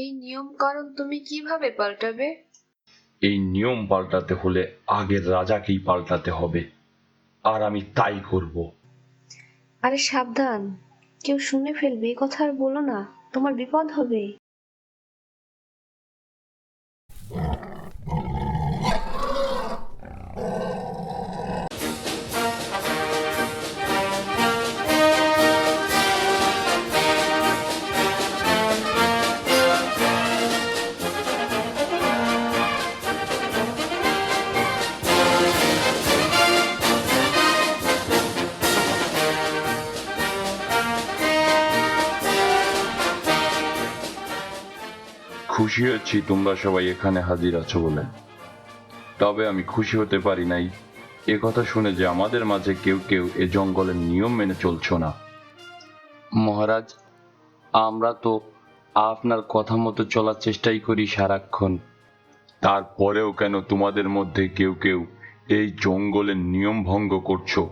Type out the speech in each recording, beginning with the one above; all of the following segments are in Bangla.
এই নিয়ম কানুন তুমি কিভাবে পাল্টাবে? এই নিয়ম পাল্টাতে হলে আগের রাজাকেই পাল্টাতে হবে, আর আমি তাই করব। আরে সাবধান, কেউ শুনে ফেলবে, এই কথা আর বলো না, তোমার বিপদ হবে। খুশি হচ্ছি তোমরা সবাই এখানে হাজির আছো বলে, তবে আমি খুশি হতে পারি নাই এ কথা শুনে যে আমাদের মাঝে কেউ কেউ এ জঙ্গলের নিয়ম মেনে চলছো না। মহারাজ, আমরা তো আপনার কথা মতো চলার চেষ্টাই করি সারাক্ষণ। তারপরেও কেন তোমাদের মধ্যে কেউ কেউ এই জঙ্গলের নিয়ম ভঙ্গ করছো?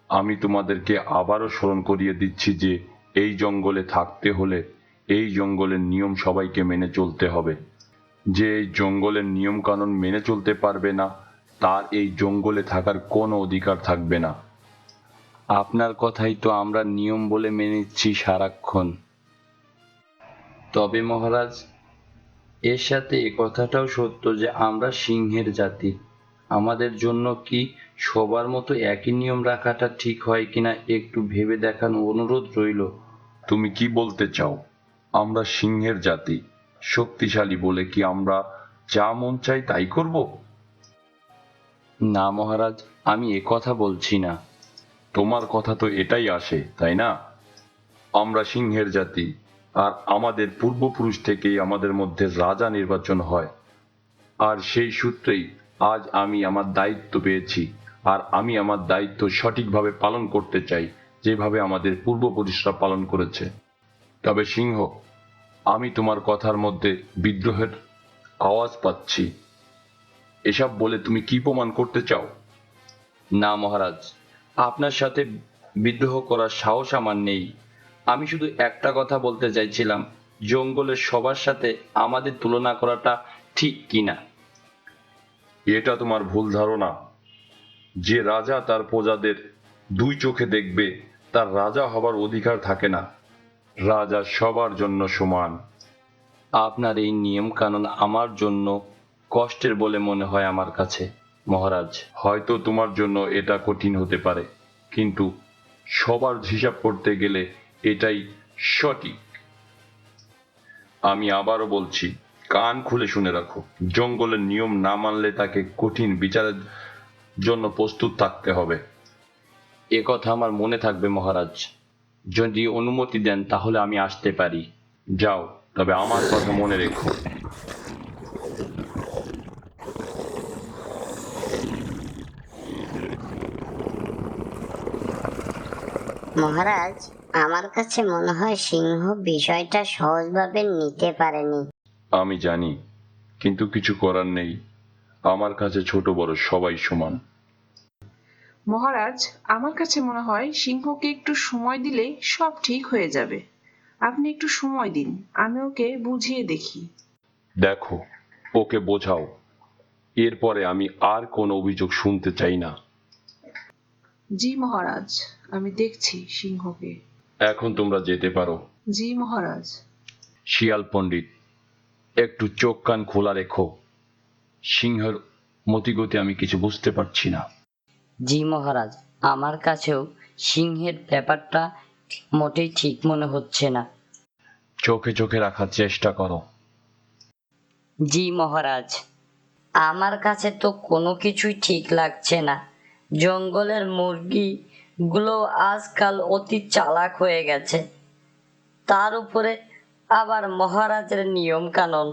আমি তোমাদেরকে আবারও স্মরণ করিয়ে দিচ্ছি যে এই জঙ্গলে থাকতে হলে এই জঙ্গলের নিয়ম সবাইকে মেনে চলতে হবে। যে এই জঙ্গলের নিয়ম কানুন মেনে চলতে পারবে না, তার এই জঙ্গলে থাকার কোনো অধিকার থাকবে না। আপনার কথাই তো আমরা নিয়ম বলে মেনে নিচ্ছি সারাক্ষণ। তবে মহারাজ, এর সাথে এ কথাটাও সত্য যে আমরা সিংহের জাতি। আমাদের জন্য কি সবার মতো একই নিয়ম রাখাটা ঠিক হয় কিনা একটু ভেবে দেখানো অনুরোধ রইল। তুমি কি বলতে চাও? আমরা সিংহের জাতি, শক্তিশালী বলে কি আমরা যা মন চাই তাই করব? না মহারাজ, আমি এ কথা বলছি না। তোমার কথা তো এটাই আসে, তাই না? আমরা সিংহের জাতি, আর আমাদের পূর্বপুরুষ থেকেই আমাদের মধ্যে রাজা নির্বাচন হয়, আর সেই সূত্রেই আজ আমি আমার দায়িত্ব পেয়েছি, আর আমি আমার দায়িত্ব সঠিকভাবে পালন করতে চাই, যেভাবে আমাদের পূর্বপুরুষরা পালন করেছে। তবে সিংহ, আমি তোমার কথার মধ্যে বিদ্রোহের আওয়াজ পাচ্ছি। এসব বলে তুমি কি প্রমাণ করতে চাও? না মহারাজ, আপনার সাথে বিদ্রোহ করার সাহস আমার নেই। আমি শুধু একটা কথা বলতে চাইছিলাম, জঙ্গলের সবার সাথে আমাদের তুলনা করাটা ঠিক কিনা। এটা তোমার ভুল ধারণা। যে রাজা তার প্রজাদের দুই চোখে দেখবে, তার রাজা হবার অধিকার থাকে না। রাজা সবার জন্য সমান। আপনার এই নিয়ম কানুন আমার জন্য কষ্টের বলে মনে হয় আমার কাছে মহারাজ। হয়তো তোমার জন্য এটা কঠিন হতে পারে, কিন্তু সবার হিসাব করতে গেলে এটাই সঠিক। আমি আবারও বলছি, কান খুলে শুনে রাখো, জঙ্গলের নিয়ম না মানলে তাকে কঠিন বিচারের জন্য প্রস্তুত থাকতে হবে। এ কথা আমার মনে থাকবে মহারাজ। যদি অনুমতি দেন তাহলে আমি আসতে পারি। যাও, তবে আমার কথা মনে রেখো। মহারাজ, আমার কাছে মনে হয় সিংহ বিষয়টা সহজভাবে নিতে পারেনি। আমি জানি, কিন্তু কিছু করার নেই। আমার কাছে ছোট বড় সবাই সমান। মহারাজ, আমার কাছে মনে হয় সিংহকে একটু সময় দিলেই সব ঠিক হয়ে যাবে। আপনি একটু সময় দিন, আমি ওকে বুঝিয়ে দেখি। দেখো, ওকে বোঝাও। এরপরে আমি আর কোনো অভিযোগ শুনতে চাই না। জি মহারাজ, আমি দেখছি সিংহকে। এখন তোমরা যেতে পারো। জি মহারাজ। শিয়াল পণ্ডিত, একটু চোখ কান খোলা রেখো। সিংহের মতিগতি আমি কিছু বুঝতে পারছি না। জি মহারাজ, আমার কাছেও সিংহের ব্যাপারটা মোটেই ঠিক মনে হচ্ছে না। চোখে চোখে রাখার চেষ্টা করো। জি মহারাজ, আমার কাছে তো কোনো কিছুই ঠিক লাগছে না। জঙ্গলের মুরগি গুলো আজকাল অতি চালাক হয়ে গেছে, তার উপরে আবার মহারাজের নিয়ম কানুন।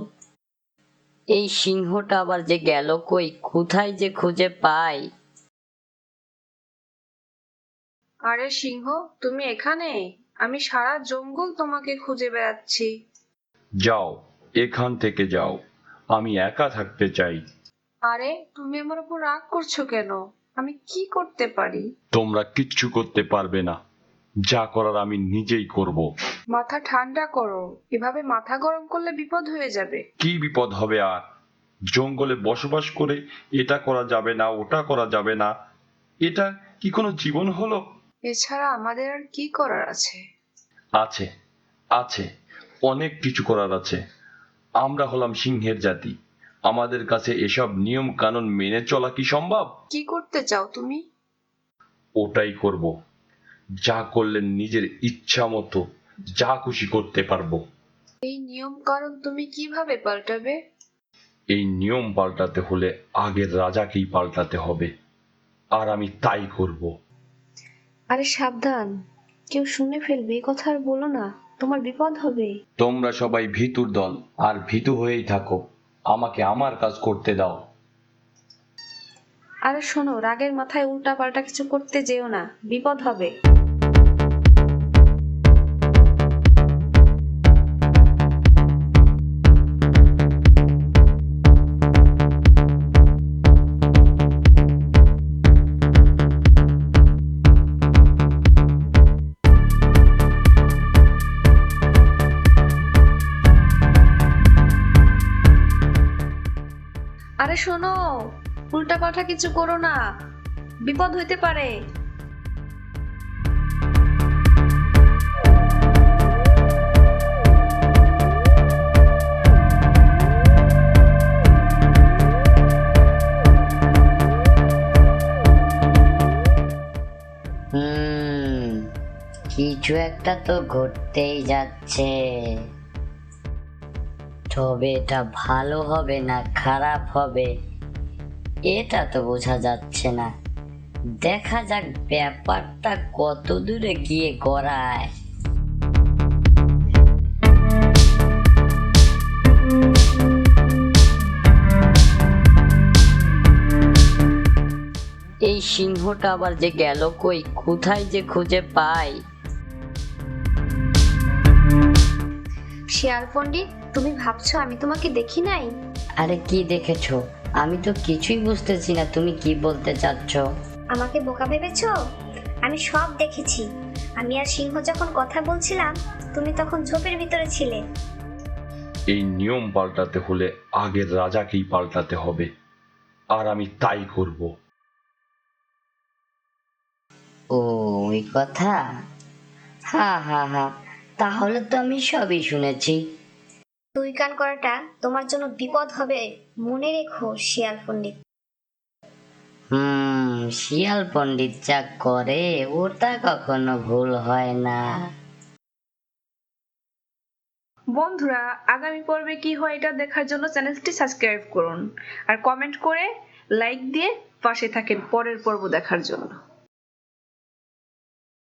এই সিংহটা আবার যে গেল কই, কোথায় যে খুঁজে পাই। আরে সিংহ, তুমি এখানে? আমি সারা জঙ্গল তোমাকে খুঁজে বেড়াচ্ছি। যাও, এখান থেকে যাও। আমি একা থাকতে চাই। আরে তুমি আমার উপর রাগ করছো কেন? আমি কি করতে পারি? তোমরা কিচ্ছু করতে পারবে না। যা করার আমি নিজেই করব। মাথা ঠান্ডা করো, এভাবে মাথা গরম করলে বিপদ হয়ে যাবে। কি বিপদ হবে আর? জঙ্গলে বসবাস করে এটা করা যাবে না, ওটা করা যাবে না, এটা কি কোনো জীবন হলো? এছাড়া আমাদের আর কি করার আছে? আছে, আছে, অনেক কিছু করার আছে। আমরা হলাম সিংহের জাতি, আমাদের কাছে এসব নিয়ম কানুন মেনে চলা কি সম্ভব? কি করতে চাও তুমি? ওটাই করব, যা করলে নিজের ইচ্ছা মতো যা খুশি করতে পারবো। এই নিয়ম কানুন তুমি কিভাবে পাল্টাবে? এই নিয়ম পাল্টাতে হলে আগের রাজাকেই পাল্টাতে হবে, আর আমি তাই করব। আরে সাবধান, কেউ শুনে ফেলবে, এই কথা আর বলো না, তোমার বিপদ হবে। তোমরা সবাই ভীতুর দল, আর ভীতু হয়েই থাকো। আমাকে আমার কাজ করতে দাও। আরে শোনো, রাগের মাথায় উল্টা পাল্টা কিছু করতে যেও না, বিপদ হবে। আরে শোনো, উল্টা পাল্টা কিছু করো না, বিপদ হইতে পারে। কিছু একটা তো ঘটতেই যাচ্ছে, তবে এটা ভালো হবে না খারাপ হবে এটা তো বোঝা যাচ্ছে না। দেখা যাক ব্যাপারটা কত দূরে গিয়ে গড়ায়। এই সিংহটা আবার যে গেল কই, কোথায় যে খুঁজে পাই। শিয়াল পণ্ডিত, তুমি ভাবছো আমি তোমাকে দেখি নাই? আরে কি দেখেছো? আমি তো কিছুই বুঝতেছি না তুমি কি বলতে চাচ্ছ। আমাকে বোকা ভেবেছো? আমি সব দেখেছি। আমি আর সিংহ যখন কথা বলছিলাম, তুমি তখন ঝোপের ভিতরে ছিলে। এই নিয়ম পাল্টাতে হলে আগের রাজাকেই পাল্টাতে হবে, আর আমি তাই করব। ও, ওই কথা। হা হা হা, তাহলে তো আমি সবই শুনেছি। তুই কান করাটা তোমার জন্য বিপদ হবে, মনে রেখো শিয়াল পণ্ডিত। শিয়াল পণ্ডিত যা করে ওটা কখনো ভুল হয় না। বন্ধুরা, আগামী পর্বে কি হয় এটা দেখার জন্য চ্যানেলটি সাবস্ক্রাইব করুন আর কমেন্ট করে লাইক দিয়ে পাশে থাকেন পরের পর্ব দেখার জন্য।